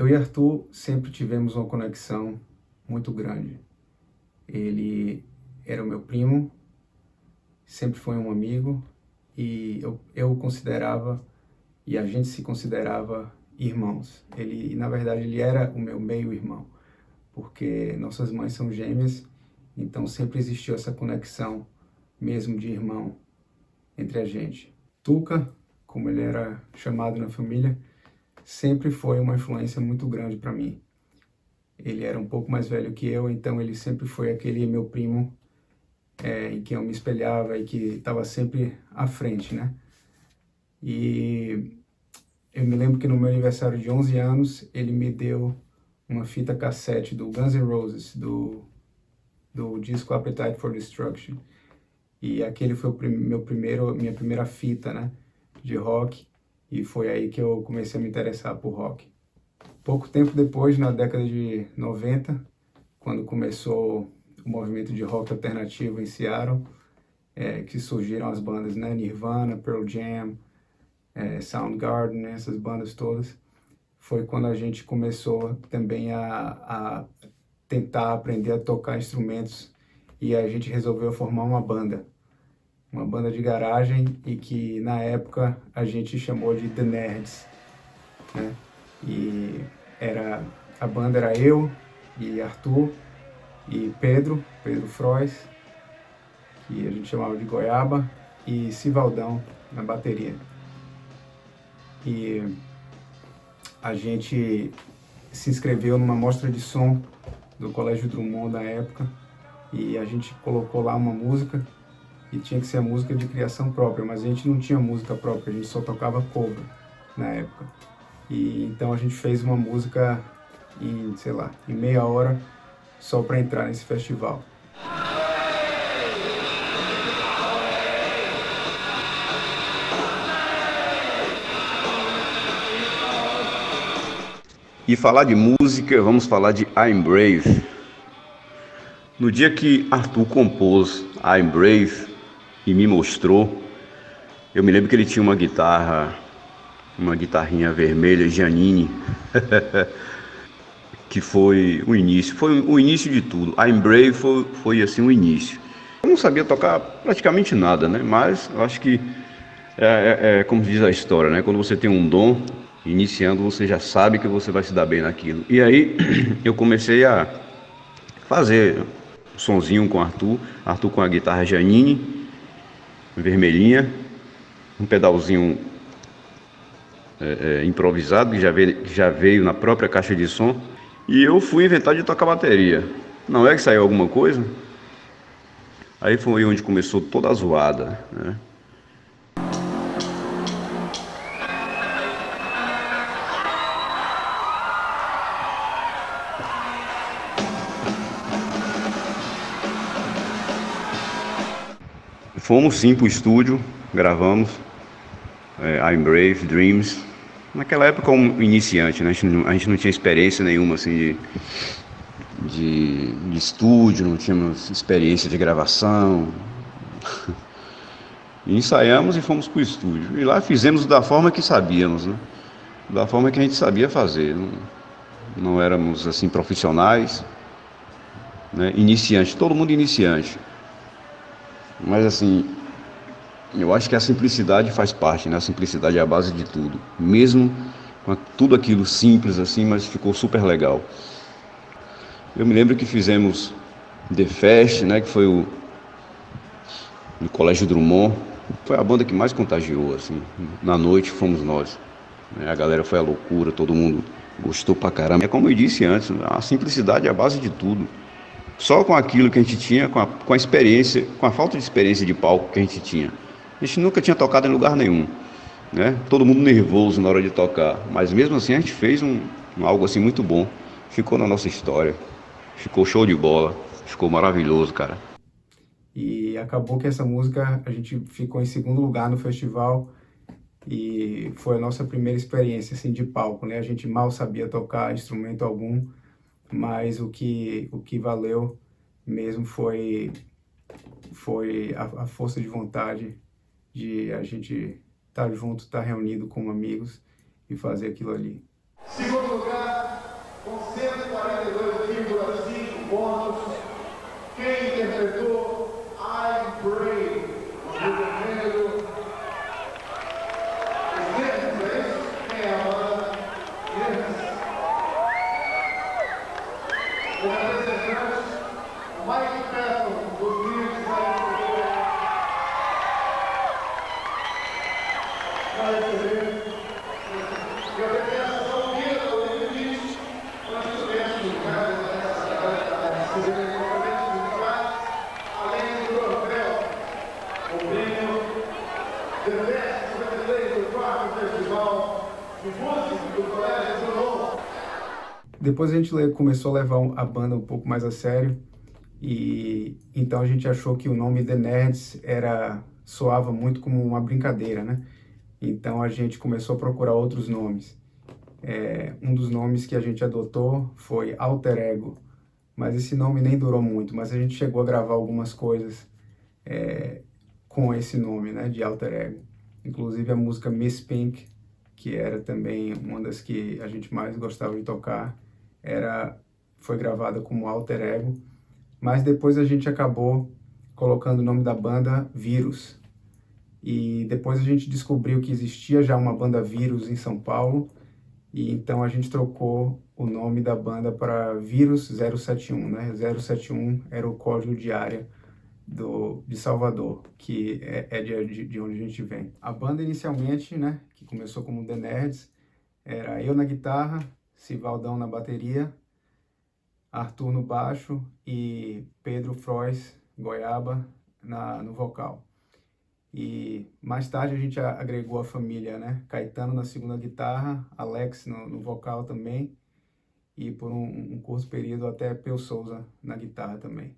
e Arthur sempre tivemos uma conexão muito grande. Ele era o meu primo, sempre foi um amigo, e eu o considerava, e a gente se considerava irmãos. Na verdade, ele era o meu meio-irmão, porque nossas mães são gêmeas, então sempre existiu essa conexão mesmo de irmão entre a gente. Tuca, como ele era chamado na família, sempre foi uma influência muito grande para mim. Ele era um pouco mais velho que eu, então ele sempre foi aquele meu primo em quem eu me espelhava e que estava sempre à frente, né? E eu me lembro que no meu aniversário de 11 anos, ele me deu uma fita cassete do Guns N' Roses, do disco Appetite for Destruction. E aquele foi minha primeira fita, né, de rock, e foi aí que eu comecei a me interessar por rock. Pouco tempo depois, na década de 90, quando começou o movimento de rock alternativo em Seattle, que surgiram as bandas, né, Nirvana, Pearl Jam, Soundgarden, né, essas bandas todas, foi quando a gente começou também a tentar aprender a tocar instrumentos, e a gente resolveu formar uma banda de garagem, e que na época a gente chamou de The Nerds, né? E a banda era eu e Arthur e Pedro Frois, que a gente chamava de Goiaba, e Sivaldão na bateria. E a gente se inscreveu numa mostra de som do Colégio Drummond da época, e a gente colocou lá uma música, e tinha que ser a música de criação própria, mas a gente não tinha música própria, a gente só tocava cover na época. E então a gente fez uma música em, sei lá, em meia hora, só para entrar nesse festival. E falar de música, vamos falar de I'm Brave. No dia que Arthur compôs I'm Brave e me mostrou, eu me lembro que ele tinha uma guitarrinha vermelha Giannini, que foi o início de tudo. I'm Brave foi assim o início. Eu não sabia tocar praticamente nada, né? Mas eu acho que como diz a história, né? Quando você tem um dom, iniciando, você já sabe que você vai se dar bem naquilo. E aí eu comecei a fazer um sonzinho com Arthur com a guitarra Giannini, vermelhinha, um pedalzinho improvisado que já veio na própria caixa de som, e eu fui inventar de tocar bateria. Não é que saiu alguma coisa? Aí foi onde começou toda a zoada, né? Fomos sim pro estúdio, gravamos I'm Brave, Dreams. Naquela época como iniciante, né? A gente não tinha experiência nenhuma assim de estúdio, não tínhamos experiência de gravação. E ensaiamos e fomos pro estúdio. E lá fizemos da forma que sabíamos, né? Da forma que a gente sabia fazer. Não éramos assim profissionais, né? Iniciante, todo mundo iniciante. Mas assim, eu acho que a simplicidade faz parte, né? A simplicidade é a base de tudo. Mesmo com tudo aquilo simples assim, mas ficou super legal. Eu me lembro que fizemos The Fest, né? Que foi no Colégio Drummond. Foi a banda que mais contagiou, assim. Na noite fomos nós. A galera foi à loucura, todo mundo gostou pra caramba. É como eu disse antes, a simplicidade é a base de tudo. Só com aquilo que a gente tinha, com a experiência, com a falta de experiência de palco que a gente tinha. A gente nunca tinha tocado em lugar nenhum, né? Todo mundo nervoso na hora de tocar, mas mesmo assim a gente fez algo assim muito bom. Ficou na nossa história, ficou show de bola, ficou maravilhoso, cara. E acabou que essa música a gente ficou em segundo lugar no festival, e foi a nossa primeira experiência assim de palco, né? A gente mal sabia tocar instrumento algum, mas o que valeu mesmo foi a força de vontade de a gente estar junto, estar reunido como amigos e fazer aquilo ali. Segundo lugar, com 142,5 pontos. Quem interpretou I'm Brave, do gênero. Os mesmos, é isso? Quem é a banda? O representante, Mike Patton, dos Beatles, vai receber. Eu peço só um guia do Beatles, nós tivemos no caso além do troféu, o prêmio The Best Brasileiro Rock Festival de música do Colégio do Novo. Depois a gente começou a levar a banda um pouco mais a sério e então a gente achou que o nome The Nerds soava muito como uma brincadeira, né? Então a gente começou a procurar outros nomes. Um dos nomes que a gente adotou foi Alter Ego, mas esse nome nem durou muito, mas a gente chegou a gravar algumas coisas com esse nome, né, de Alter Ego. Inclusive a música Miss Pink, que era também uma das que a gente mais gostava de tocar, foi gravada como Alter Ego, mas depois a gente acabou colocando o nome da banda Vírus. E depois a gente descobriu que existia já uma banda Vírus em São Paulo, e então a gente trocou o nome da banda para Vírus 071, né? 071 era o código de área de Salvador, que é de onde a gente vem. A banda inicialmente, né, que começou como The Nerds, era eu na guitarra, Sivaldão na bateria, Arthur no baixo e Pedro Frois Goiaba no vocal. E mais tarde a gente agregou a família, né? Caetano na segunda guitarra, Alex no vocal também, e por um curto período até Peu Souza na guitarra também.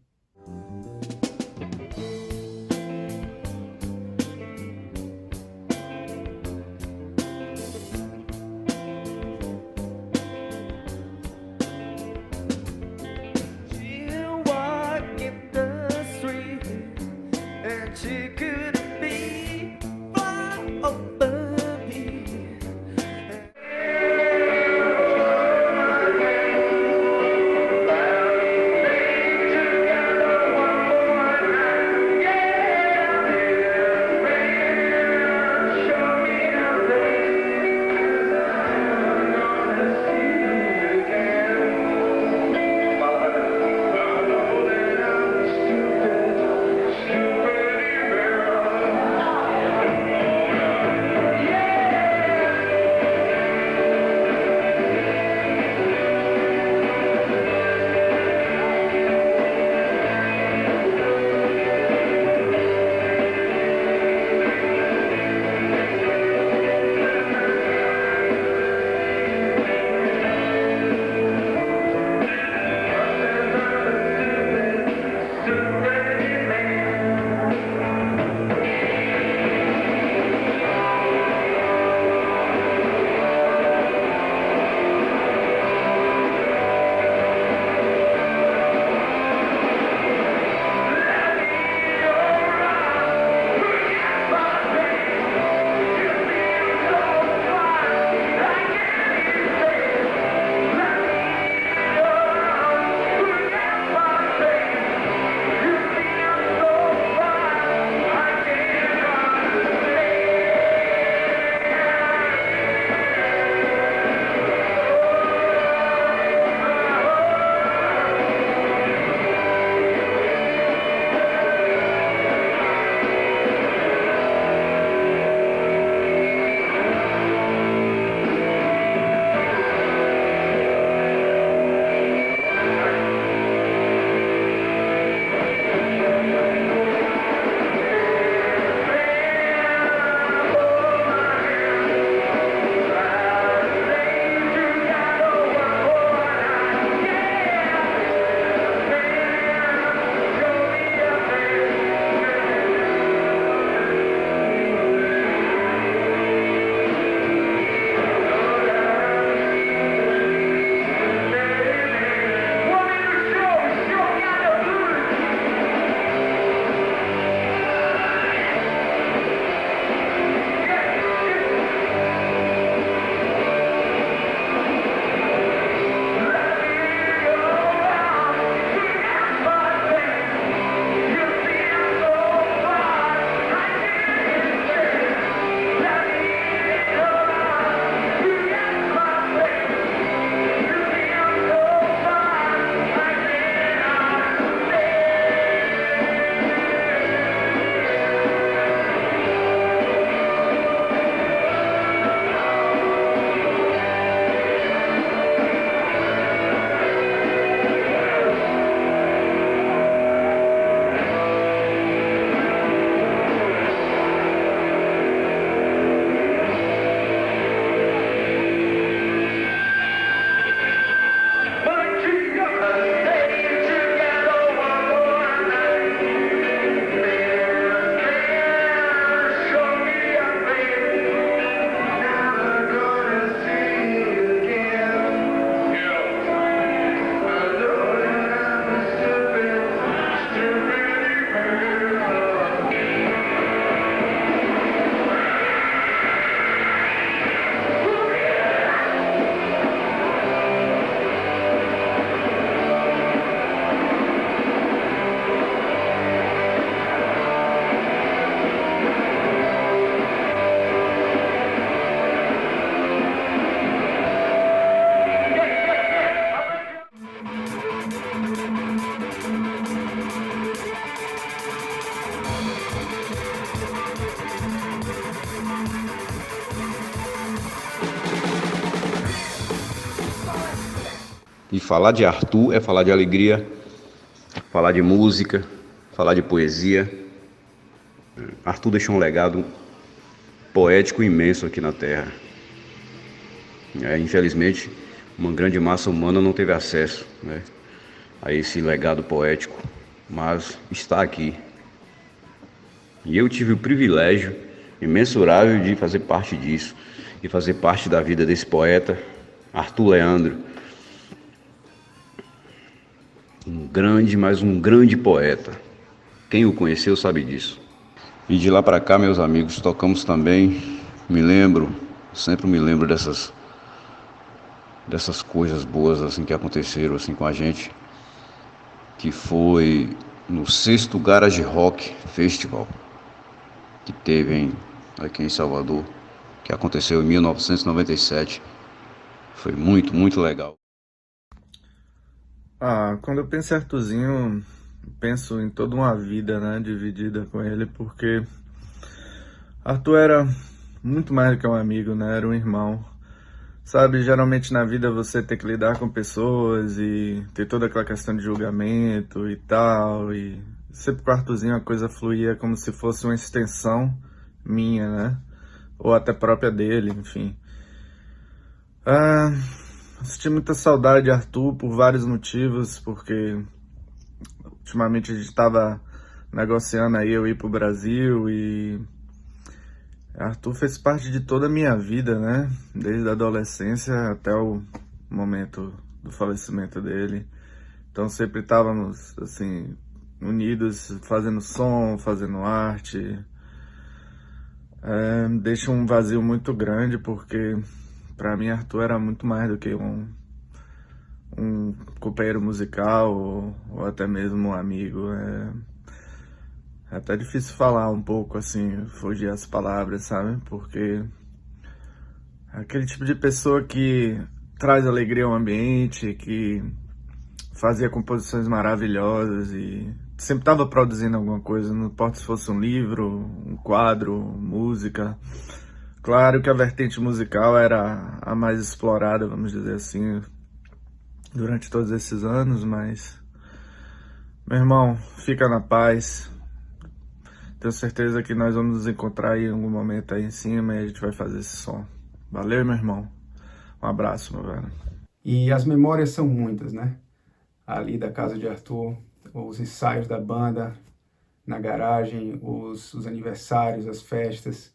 E falar de Arthur é falar de alegria, falar de música, falar de poesia. Arthur deixou um legado poético imenso aqui na Terra. Infelizmente, uma grande massa humana não teve acesso, né, a esse legado poético, mas está aqui. E eu tive o privilégio imensurável de fazer parte disso, e fazer parte da vida desse poeta, Arthur Leandro. Mas um grande poeta. Quem o conheceu sabe disso. E de lá para cá, meus amigos, tocamos também, sempre me lembro dessas coisas boas assim que aconteceram assim com a gente, que foi no 6º Garage Rock Festival que teve aqui em Salvador, que aconteceu em 1997. Foi muito, muito legal. Quando eu penso em Arthurzinho, penso em toda uma vida, né, dividida com ele, porque Arthur era muito mais do que um amigo, né, era um irmão. Sabe, geralmente na vida você tem que lidar com pessoas e ter toda aquela questão de julgamento e tal, e sempre com o Arthurzinho a coisa fluía como se fosse uma extensão minha, né, ou até própria dele, enfim. Senti muita saudade de Arthur por vários motivos, porque ultimamente a gente estava negociando aí eu ir pro Brasil e Arthur fez parte de toda a minha vida, né? Desde a adolescência até o momento do falecimento dele. Então sempre estávamos, assim, unidos, fazendo som, fazendo arte. Deixa um vazio muito grande, porque para mim Arthur era muito mais do que um companheiro musical ou até mesmo um amigo. É até difícil falar um pouco, assim, fugir as palavras, sabe? Porque é aquele tipo de pessoa que traz alegria ao ambiente, que fazia composições maravilhosas e sempre estava produzindo alguma coisa, não importa se fosse um livro, um quadro, música. Claro que a vertente musical era a mais explorada, vamos dizer assim, durante todos esses anos, mas, meu irmão, fica na paz. Tenho certeza que nós vamos nos encontrar aí em algum momento aí em cima e a gente vai fazer esse som. Valeu, meu irmão. Um abraço, meu velho. E as memórias são muitas, né? Ali da casa de Arthur, os ensaios da banda na garagem, os aniversários, as festas.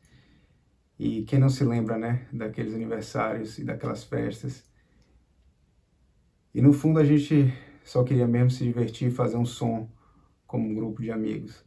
E quem não se lembra, né, daqueles aniversários e daquelas festas. E no fundo a gente só queria mesmo se divertir e fazer um som como um grupo de amigos.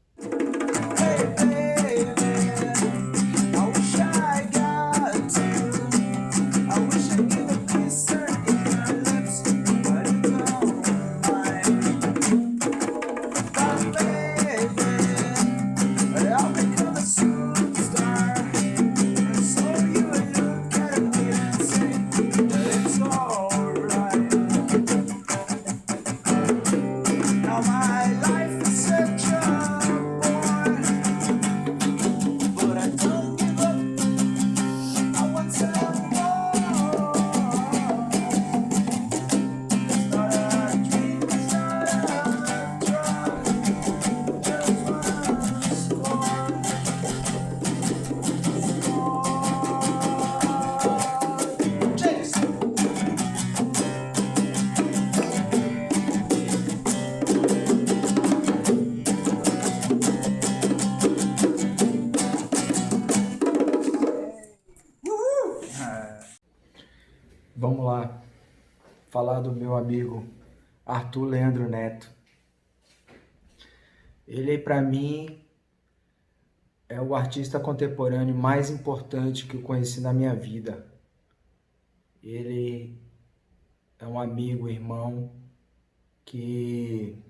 Vamos lá, falar do meu amigo Arthur Leandro Neto. Ele, para mim, é o artista contemporâneo mais importante que eu conheci na minha vida. Ele é um amigo, irmão, que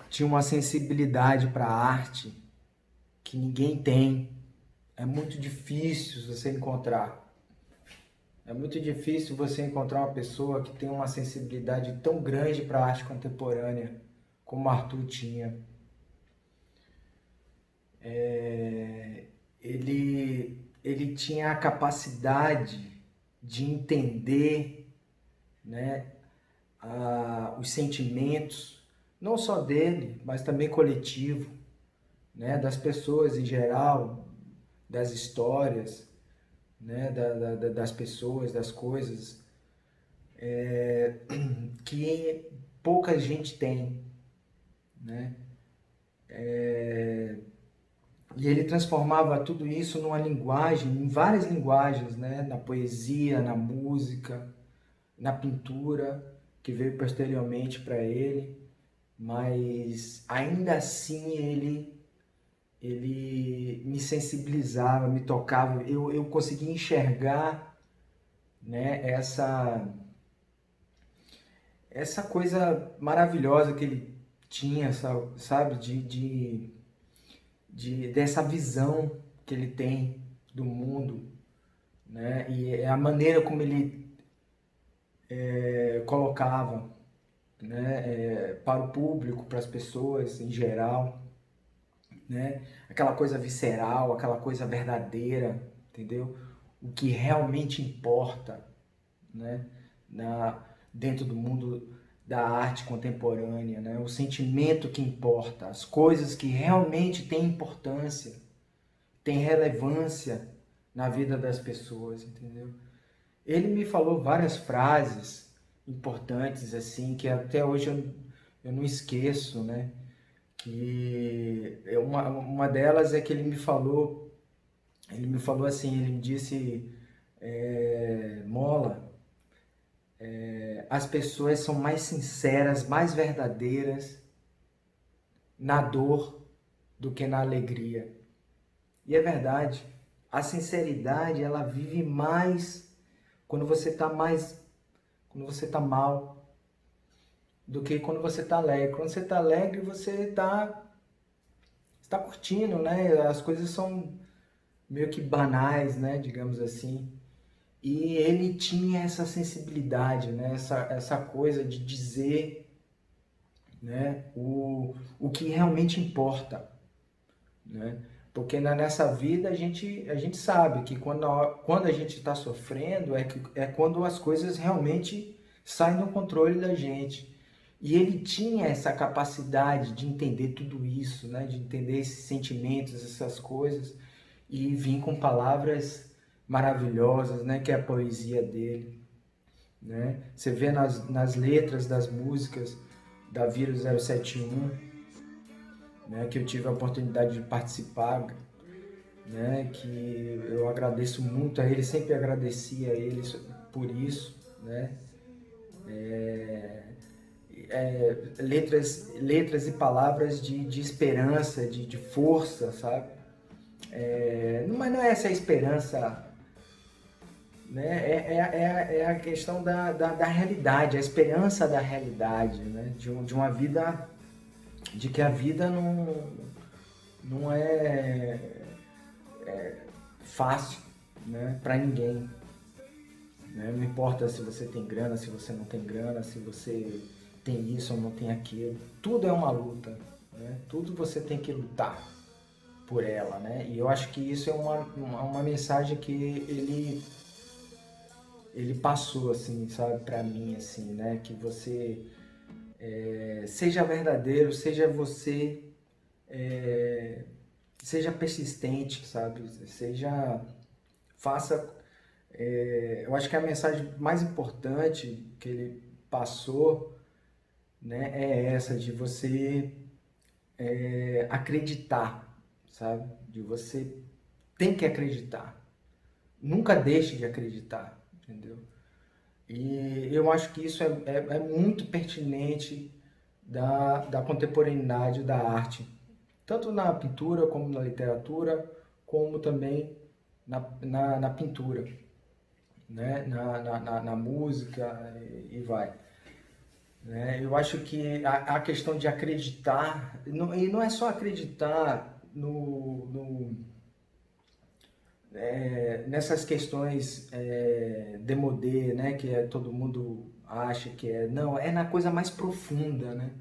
tinha uma sensibilidade para a arte que ninguém tem. É muito difícil você encontrar. É muito difícil você encontrar uma pessoa que tem uma sensibilidade tão grande para a arte contemporânea como Arthur tinha. Ele tinha a capacidade de entender né? Os sentimentos, não só dele, mas também coletivo, né? Das pessoas em geral, das histórias, né? Das pessoas, das coisas, que pouca gente tem, né? E ele transformava tudo isso numa linguagem, em várias linguagens, né? Na poesia, na música, na pintura, que veio posteriormente para ele, mas ainda assim ele me sensibilizava, me tocava, eu conseguia enxergar, né? Essa coisa maravilhosa que ele tinha, sabe? Dessa visão que ele tem do mundo, né? E a maneira como ele colocava, né? Para o público, para as pessoas em geral, né? Aquela coisa visceral, aquela coisa verdadeira, entendeu? O que realmente importa, né? Dentro do mundo da arte contemporânea, né? O sentimento que importa, as coisas que realmente têm importância, têm relevância na vida das pessoas, entendeu? Ele me falou várias frases importantes, assim, que até hoje eu não esqueço, né? Que uma delas é que ele me falou assim, ele me disse, Mola, as pessoas são mais sinceras, mais verdadeiras na dor do que na alegria. E é verdade. A sinceridade, ela vive mais quando você está quando você está mal, do que quando você está alegre. Quando você está alegre, você está curtindo, né? As coisas são meio que banais, né? Digamos assim. E ele tinha essa sensibilidade, né? Essa coisa de dizer, né? O que realmente importa, né? Porque nessa vida a gente sabe que quando a gente está sofrendo é quando as coisas realmente saem do controle da gente. E ele tinha essa capacidade de entender tudo isso, né? De entender esses sentimentos, essas coisas, e vir com palavras maravilhosas, né? Que é a poesia dele, né? Você vê nas letras das músicas da Vírus 071, né? Que eu tive a oportunidade de participar, né? Que eu agradeço muito a ele, sempre agradeci a ele por isso, né? Letras e palavras de esperança, de força, sabe? Mas não é essa esperança, né? É a questão da realidade, a esperança da realidade, né? De uma vida, de que a vida não é fácil, né? Para ninguém, né? Não importa se você tem grana, se você não tem grana, se você tem isso ou não tem aquilo. Tudo é uma luta, né? Tudo você tem que lutar por ela, né? E eu acho que isso é uma mensagem que ele passou, assim, sabe, para mim, assim, né? Que você seja verdadeiro, seja você, seja persistente, sabe? Faça. Eu acho que a mensagem mais importante que ele passou, né, é essa de você acreditar, sabe? De você tem que acreditar. Nunca deixe de acreditar, entendeu? E eu acho que isso é muito pertinente da contemporaneidade da arte, tanto na pintura como na literatura, como também na pintura, né? Na música e vai. Né? Eu acho que a questão de acreditar, e não é só acreditar nessas questões demodê, né? Que todo mundo acha que é. Não, é na coisa mais profunda, né?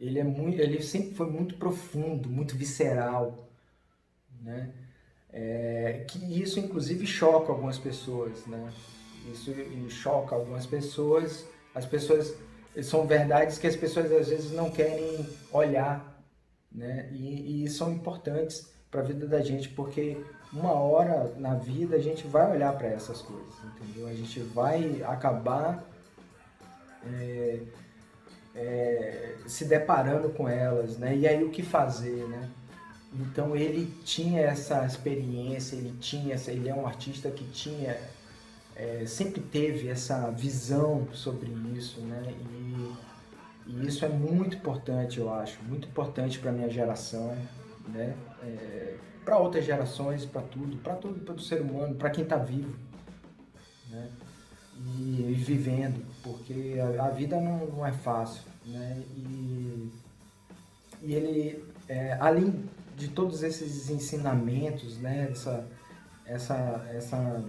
Ele sempre foi muito profundo, muito visceral, né? Que isso inclusive choca algumas pessoas, né? Isso choca algumas pessoas As pessoas, são verdades que as pessoas às vezes não querem olhar, né? E são importantes para a vida da gente, porque uma hora na vida a gente vai olhar para essas coisas, entendeu? A gente vai acabar se deparando com elas, né? E aí o que fazer, né? Então ele tinha essa experiência, ele é um artista que tinha, sempre teve essa visão sobre isso, né? E isso é muito importante, eu acho, muito importante para minha geração, né? Para outras gerações, para tudo, para o ser humano, para quem está vivo, né? E vivendo, porque a vida não é fácil, né? E ele, além de todos esses ensinamentos, né? Essa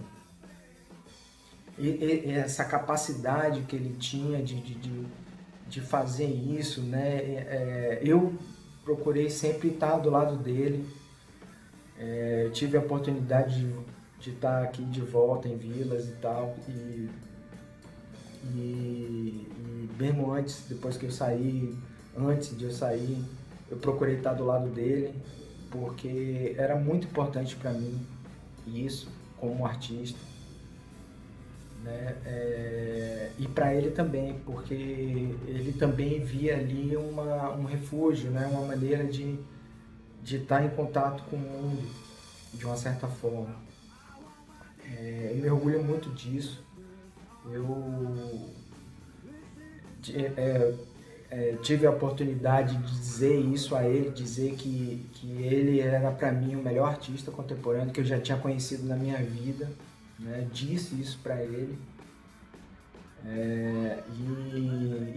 capacidade que ele tinha de fazer isso, né? Eu procurei sempre estar do lado dele. Tive a oportunidade de estar aqui de volta em Vilas e tal, e mesmo depois que eu saí, antes de eu sair, eu procurei estar do lado dele, porque era muito importante para mim isso, como artista, né? E para ele também, porque ele também via ali um refúgio, né? Uma maneira de estar em contato com o mundo, de uma certa forma. Eu me orgulho muito disso. Eu tive a oportunidade de dizer isso a ele, dizer que ele era para mim o melhor artista contemporâneo que eu já tinha conhecido na minha vida, né? Disse isso para ele.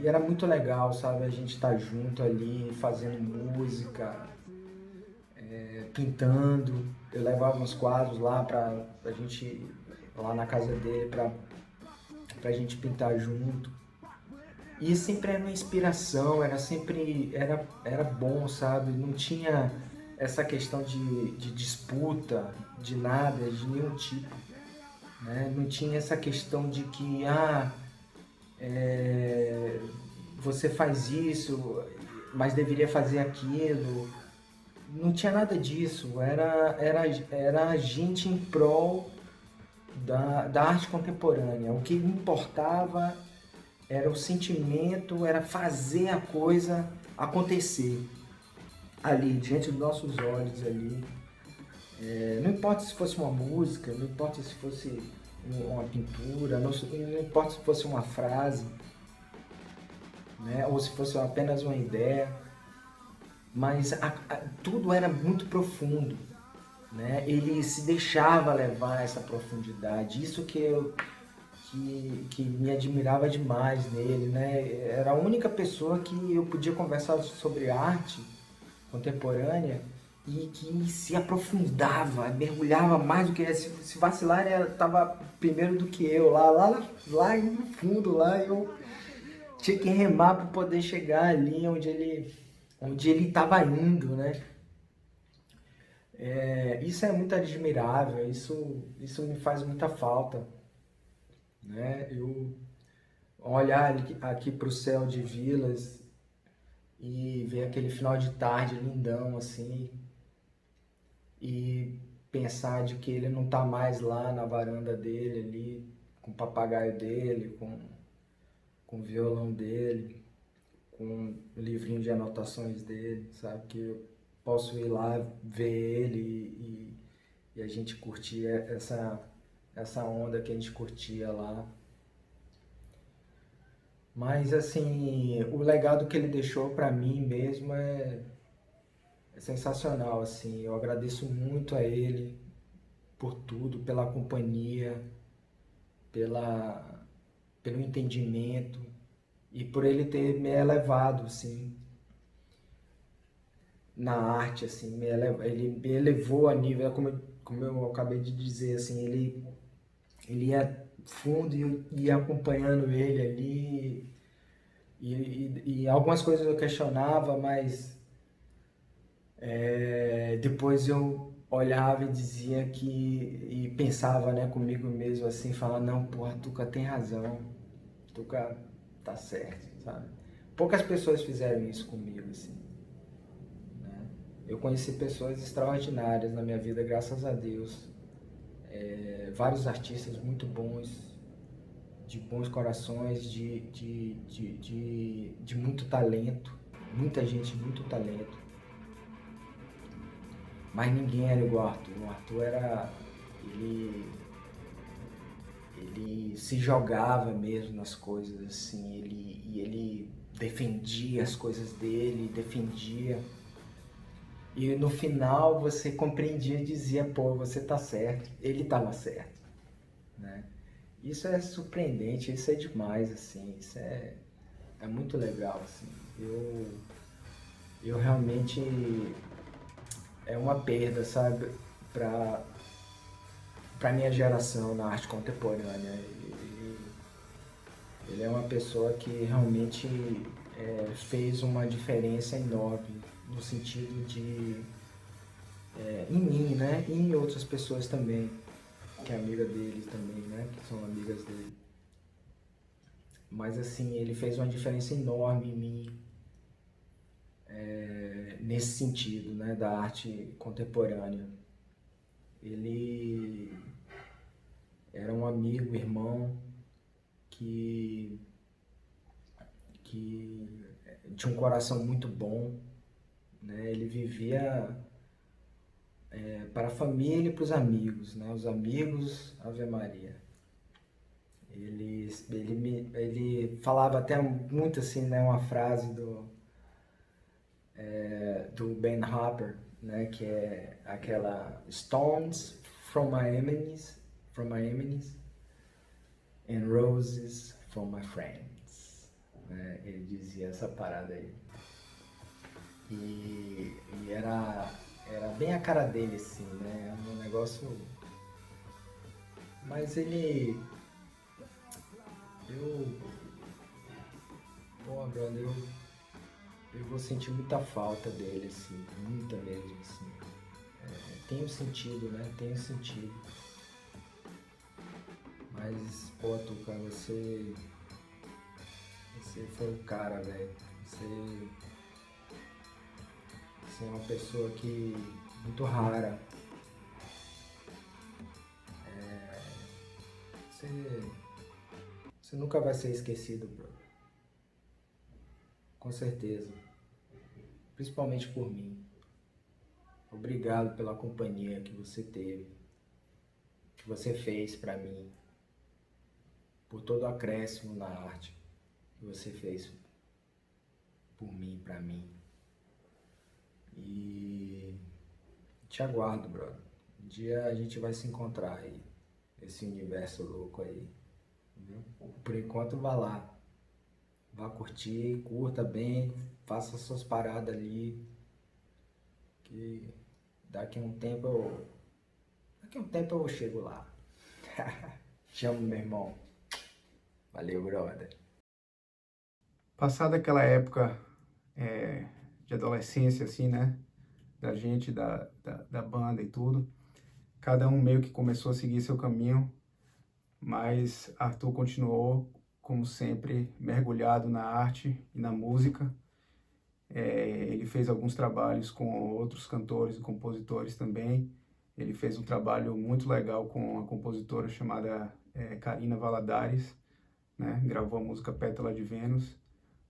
E era muito legal, sabe? A gente estar junto ali, fazendo música, pintando. Eu levava uns quadros lá pra gente, lá na casa dele, pra gente pintar junto. E sempre era uma inspiração, era bom, sabe? Não tinha essa questão de disputa, de nada, de nenhum tipo, né? Não tinha essa questão de que, você faz isso, mas deveria fazer aquilo. Não tinha nada disso, era a gente em prol da arte contemporânea. O que importava era o sentimento, era fazer a coisa acontecer ali, diante dos nossos olhos ali. Não importa se fosse uma música, não importa se fosse uma pintura, não importa se fosse uma frase, né? Ou se fosse apenas uma ideia, mas tudo era muito profundo, né? Ele se deixava levar essa profundidade, isso que me admirava demais nele, né? Era a única pessoa que eu podia conversar sobre arte contemporânea e que se aprofundava, mergulhava mais do que se vacilar, ele estava primeiro do que eu, lá no fundo, lá eu tinha que remar para poder chegar ali onde ele estava indo, né? Isso é muito admirável, isso me faz muita falta, né? Eu olhar aqui para o céu de Vilas e ver aquele final de tarde lindão assim, e pensar de que ele não está mais lá na varanda dele ali, com o papagaio dele, com o violão dele, com o livrinho de anotações dele, sabe? Que eu posso ir lá ver ele e a gente curtir essa onda que a gente curtia lá. Mas assim, o legado que ele deixou para mim mesmo é sensacional, assim. Eu agradeço muito a ele por tudo, pela companhia, pelo entendimento e por ele ter me elevado, assim, na arte, assim, ele me elevou a nível, como eu acabei de dizer, assim, ele ia fundo e eu ia acompanhando ele ali, e algumas coisas eu questionava, mas depois eu olhava e dizia e pensava, né, comigo mesmo assim, falava, não, porra, Tuca tem razão, Tuca tá certo, sabe? Poucas pessoas fizeram isso comigo, assim, né? Eu conheci pessoas extraordinárias na minha vida, graças a Deus. Vários artistas muito bons, de bons corações, de muito talento, muita gente, muito talento. Mas ninguém era igual ao Arthur. O Arthur era... Ele se jogava mesmo nas coisas, assim, ele defendia as coisas dele, defendia. E no final você compreendia e dizia, pô, você tá certo, ele tava certo, né? Isso é surpreendente, isso é demais, assim, isso é muito legal, assim. Eu realmente... É uma perda, sabe, pra minha geração na arte contemporânea. Ele é uma pessoa que realmente fez uma diferença enorme no sentido de... em mim, né? E em outras pessoas também, que é amiga dele também, né? Que são amigas dele. Mas assim, ele fez uma diferença enorme em mim, nesse sentido, né? Da arte contemporânea. Ele era um amigo, irmão, que tinha um coração muito bom, né? Ele vivia para a família e para os amigos, né? Os amigos, Ave Maria. Ele falava até muito assim, né? Uma frase do Ben Harper, né? Que é aquela Stones from my enemies and roses from my friends, né? Ele dizia essa parada aí. E era bem a cara dele, assim, né? Um negócio... Mas ele... Pô, brother, eu vou sentir muita falta dele, assim, muita mesmo, assim. Tem um sentido, né? Tem um sentido. Mas, pô, Tuca, você foi o cara, velho. Você é uma pessoa que muito rara. Você nunca vai ser esquecido, bro. Com certeza. Principalmente por mim. Obrigado pela companhia que você teve, que você fez pra mim, por todo o acréscimo na arte que você fez por mim, pra mim. E te aguardo, brother. Um dia a gente vai se encontrar aí, esse universo louco aí. Entendeu? Por enquanto, vá lá. Vá curtir, curta bem, faça suas paradas ali. Que daqui a um tempo eu chego lá. Te amo, meu irmão. Valeu, brother. Passada aquela época de adolescência, assim, né? Da gente, da banda e tudo, cada um meio que começou a seguir seu caminho, mas Arthur continuou, como sempre, mergulhado na arte e na música. Ele fez alguns trabalhos com outros cantores e compositores também. Ele fez um trabalho muito legal com uma compositora chamada Karina Valadares, né? Gravou a música Pétala de Vênus,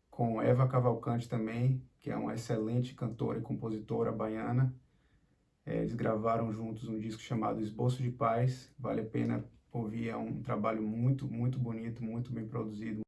com Eva Cavalcante também, que é uma excelente cantora e compositora baiana. Eles gravaram juntos um disco chamado Esboço de Paz, vale a pena ouvir, é um trabalho muito, muito bonito, muito bem produzido.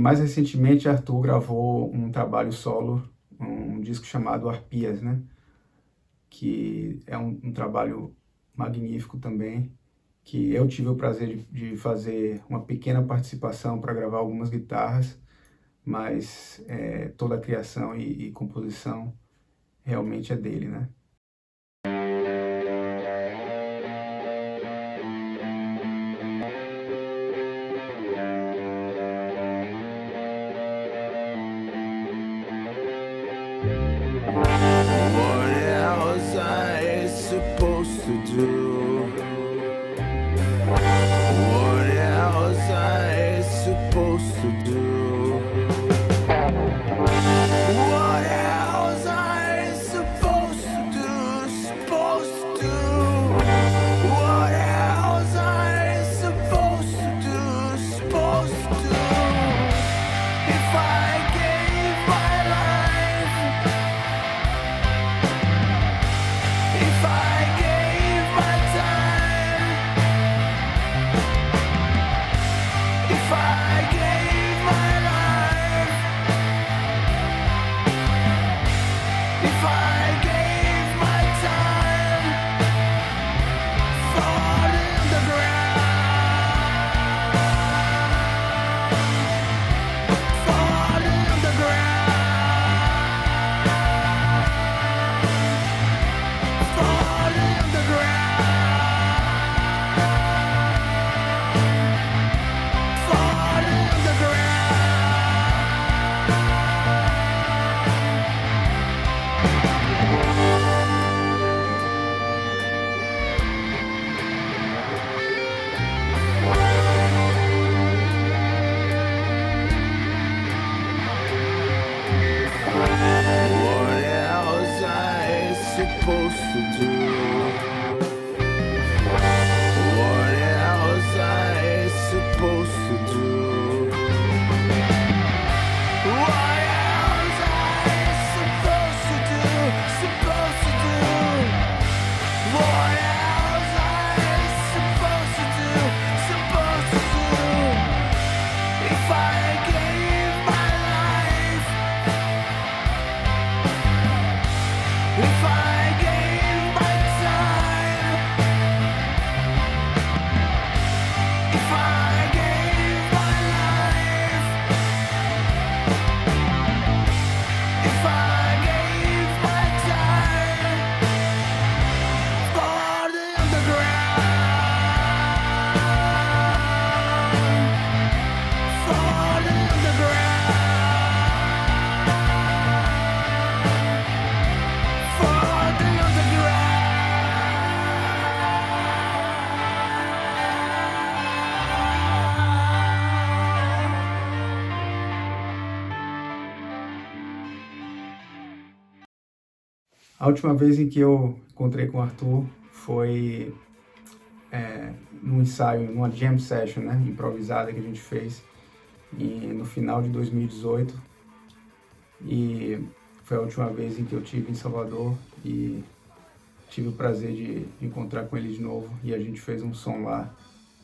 mais recentemente, Arthur gravou um trabalho solo, um disco chamado Arpias, né? Que é um trabalho magnífico também, que eu tive o prazer de fazer uma pequena participação para gravar algumas guitarras, mas toda a criação e composição realmente é dele, né? What else I supposed to do? What else I supposed to do? What else I supposed to do? Supposed to do? What else I supposed to do? Supposed to do? If I gave my life, if I gave my time, if I gave my life, if I gave my time, fall in the ground, fall in the ground, fall in the ground, fall in the What else I supposed to do? What else I supposed to do? What else I supposed to do? Supposed to do? What else I supposed to do? Supposed to do? If I gave my life, if I gave my time, if I gave my life, if I gave my time, fall in the ground, fall in the ground, fall in the ground. A última vez em que eu encontrei com o Arthur foi num ensaio, numa jam session, né, improvisada que a gente fez no final de 2018. E foi a última vez em que eu estive em Salvador e tive o prazer de encontrar com ele de novo. E a gente fez um som lá,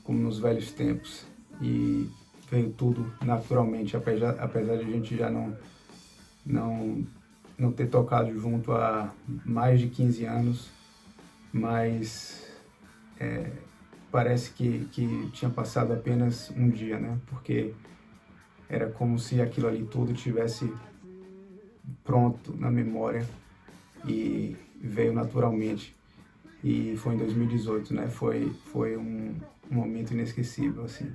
como nos velhos tempos. E veio tudo naturalmente, apesar de a gente já não ter tocado junto há mais de 15 anos, mas parece que tinha passado apenas um dia, né? Porque era como se aquilo ali tudo tivesse pronto na memória e veio naturalmente. E foi em 2018, né? Foi um momento inesquecível, assim.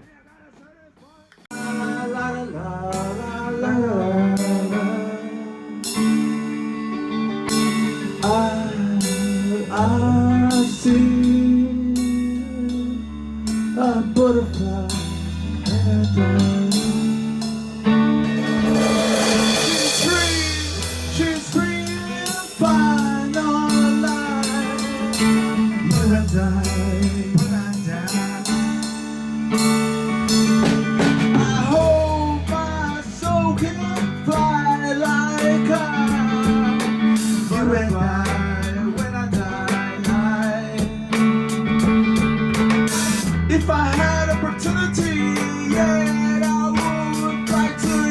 I see a butterfly paradise. She's free and fine on life. You and I, when I die, I hope my soul can fly like a you and I. If I had opportunity, yeah, I would like to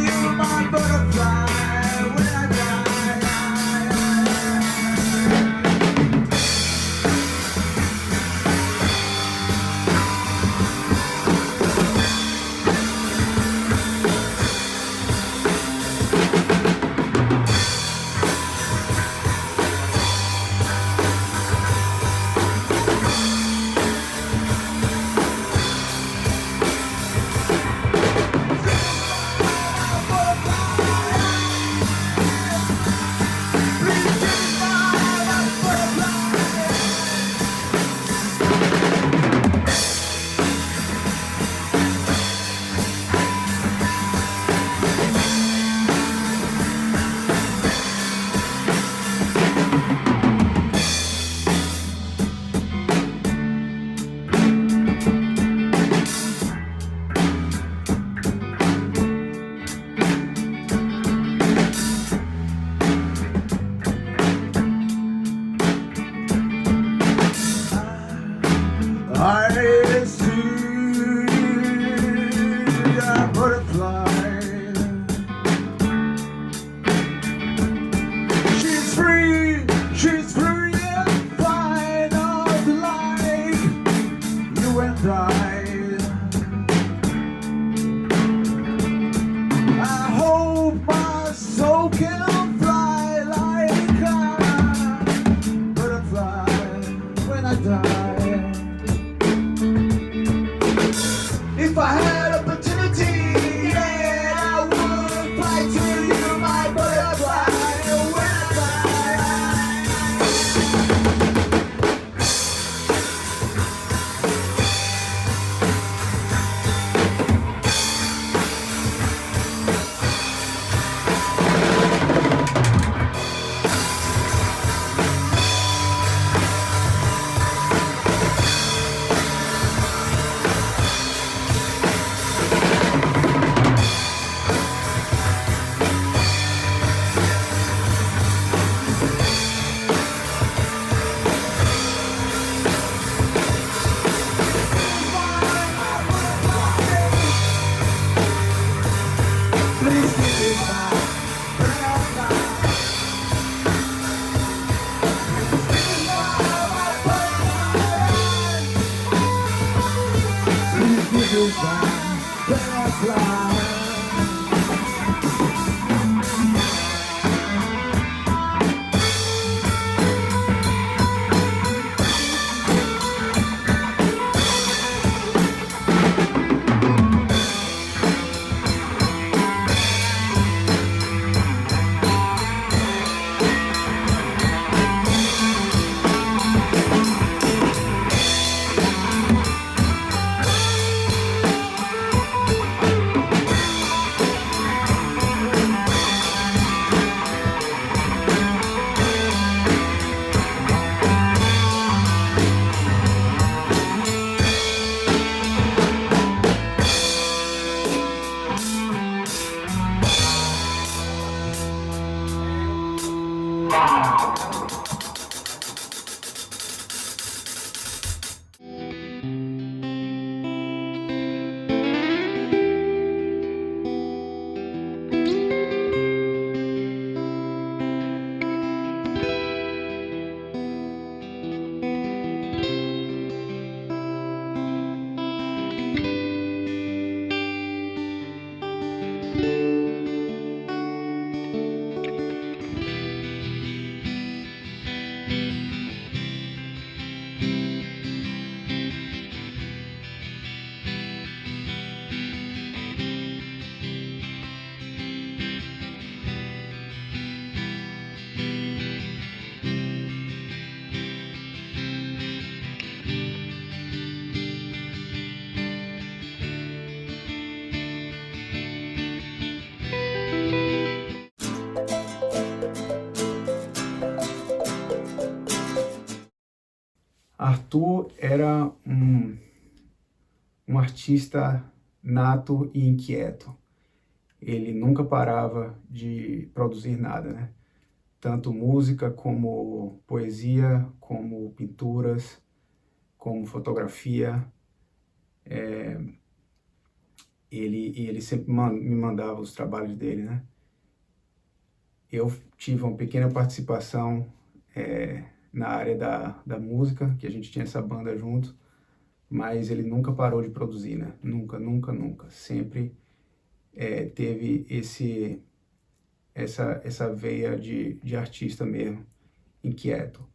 Arthur era um artista nato e inquieto. Ele nunca parava de produzir nada, né? Tanto música como poesia, como pinturas, como fotografia. Ele sempre me mandava os trabalhos dele, né? Eu tive uma pequena participação na área da música, que a gente tinha essa banda junto, mas ele nunca parou de produzir, né? Nunca, nunca, nunca. Sempre teve essa veia de artista mesmo, inquieto.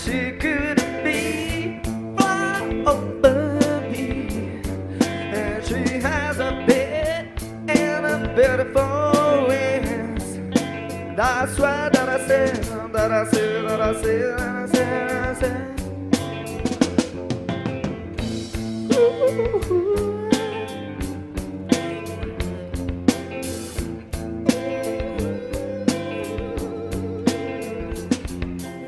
she could be far above me. And she has a bed and a beautiful ways. That's why that I said, that I said, that I said, that I said, that I said.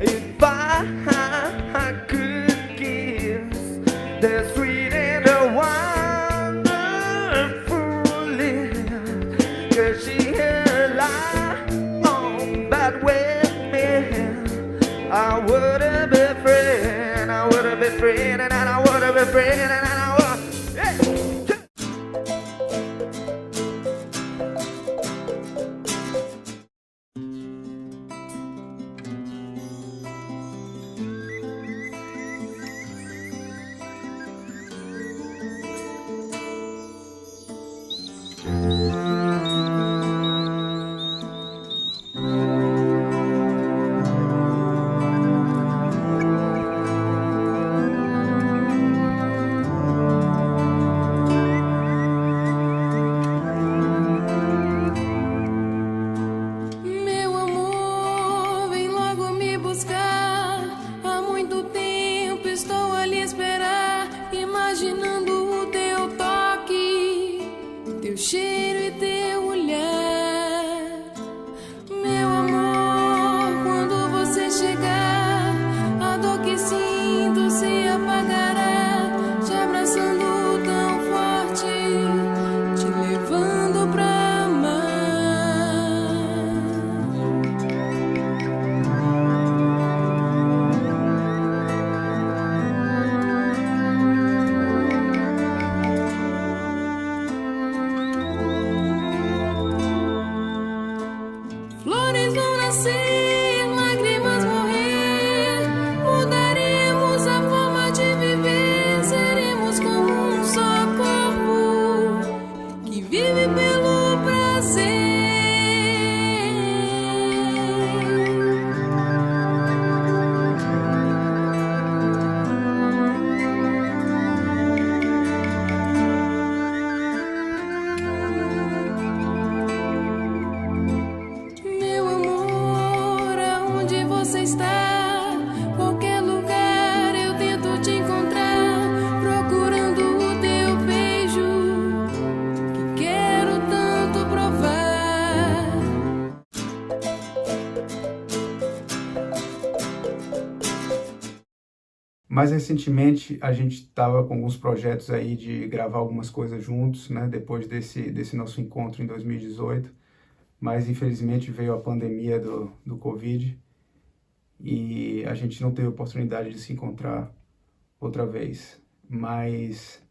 If I could kiss the sweet and the wonderful lips, 'cause she had lied on that with me, I would have been friend, I would have been friend, and I would have been friend, and I would. Meu amor, vem logo me buscar. Há muito tempo estou a lhe esperar, imaginando o teu toque, teu cheiro e teu olhar. Meu amor, quando você chegar, a dor que sinto se apagará, te abraçando tão forte, te levando pra amar. Flores vão nascer, lágrimas morrer, mudaremos a forma de viver, seremos como um só corpo que vive pelo prazer. Meu amor, aonde você está? Qualquer lugar eu tento te encontrar, procurando o teu beijo que quero tanto provar. Mais recentemente, a gente estava com alguns projetos aí de gravar algumas coisas juntos, né? Depois desse nosso encontro em 2018. Mas, infelizmente, veio a pandemia do Covid e a gente não teve oportunidade de se encontrar outra vez. Mas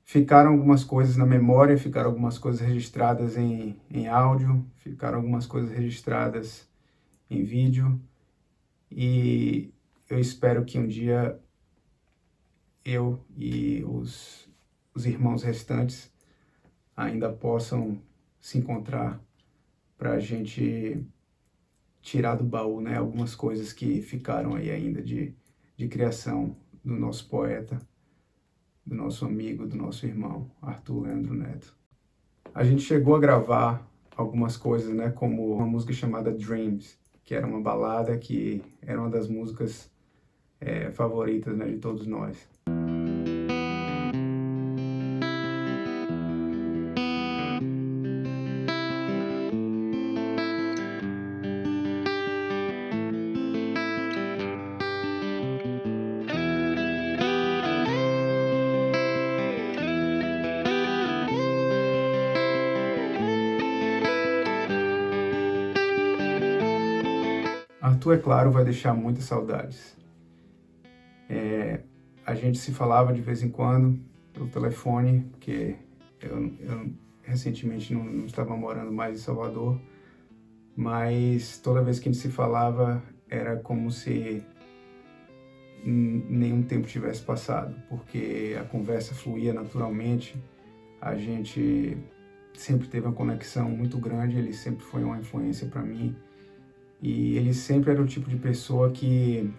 ficaram algumas coisas na memória, ficaram algumas coisas registradas em áudio, ficaram algumas coisas registradas em vídeo e eu espero que um dia eu e os irmãos restantes ainda possam se encontrar para a gente tirar do baú, né, algumas coisas que ficaram aí ainda de criação do nosso poeta, do nosso amigo, do nosso irmão, Arthur Leandro Neto. A gente chegou a gravar algumas coisas, né, como uma música chamada Dreams, que era uma balada que era uma das músicas favoritas, né, de todos nós. Arthur, é claro, vai deixar muitas saudades. A gente se falava de vez em quando pelo telefone, porque eu recentemente não estava morando mais em Salvador, mas toda vez que a gente se falava era como se nenhum tempo tivesse passado, porque a conversa fluía naturalmente, a gente sempre teve uma conexão muito grande, ele sempre foi uma influência para mim, e ele sempre era o tipo de pessoa que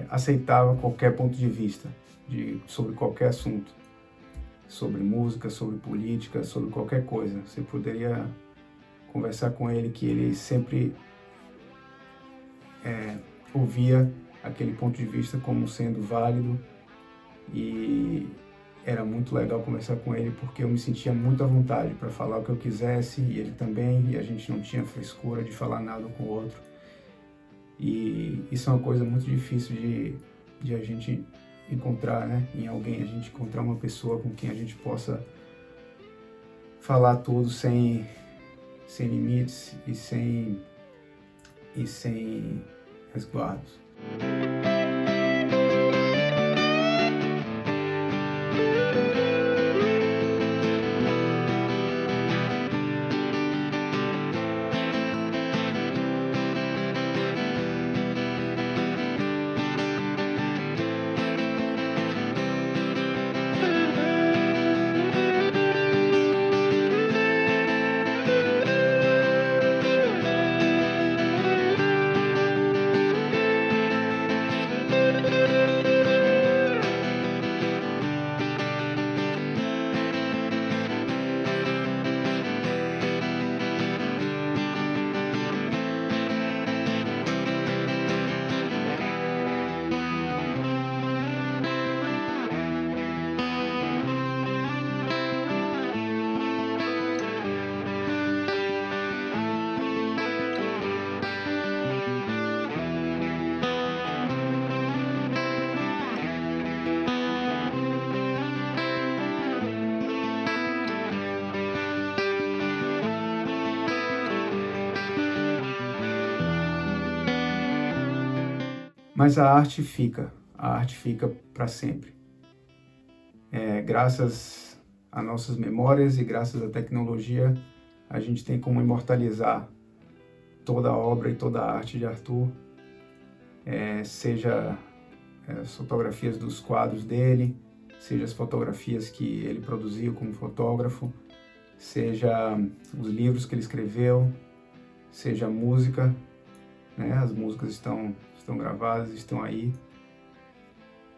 aceitava qualquer ponto de vista sobre qualquer assunto, sobre música, sobre política, sobre qualquer coisa. Você poderia conversar com ele que ele sempre ouvia aquele ponto de vista como sendo válido, e era muito legal conversar com ele porque eu me sentia muito à vontade para falar o que eu quisesse, e ele também, e a gente não tinha frescura de falar nada um com o outro. E isso é uma coisa muito difícil de a gente encontrar, né? Em alguém, a gente encontrar uma pessoa com quem a gente possa falar tudo sem limites e sem resguardos. Mas a arte fica para sempre. Graças a nossas memórias e graças à tecnologia, a gente tem como imortalizar toda a obra e toda a arte de Arthur, seja as fotografias dos quadros dele, seja as fotografias que ele produziu como fotógrafo, seja os livros que ele escreveu, seja a música, né? As músicas estão gravadas, estão aí,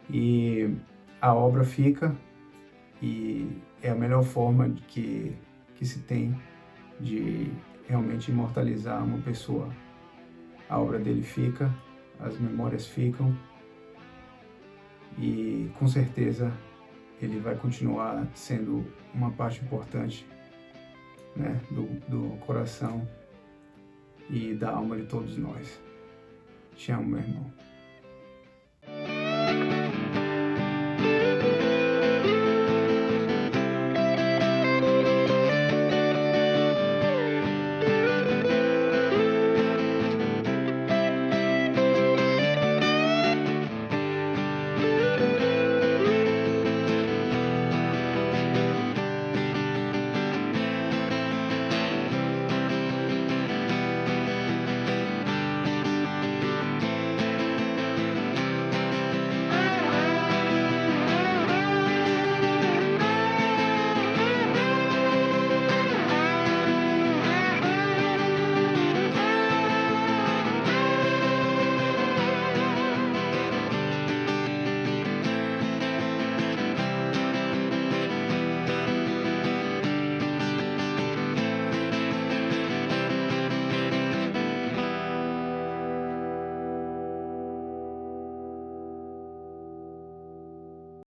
e a obra fica, e é a melhor forma que se tem de realmente imortalizar uma pessoa. A obra dele fica, as memórias ficam, e com certeza ele vai continuar sendo uma parte importante, né, do coração e da alma de todos nós. Te amo, meu irmão.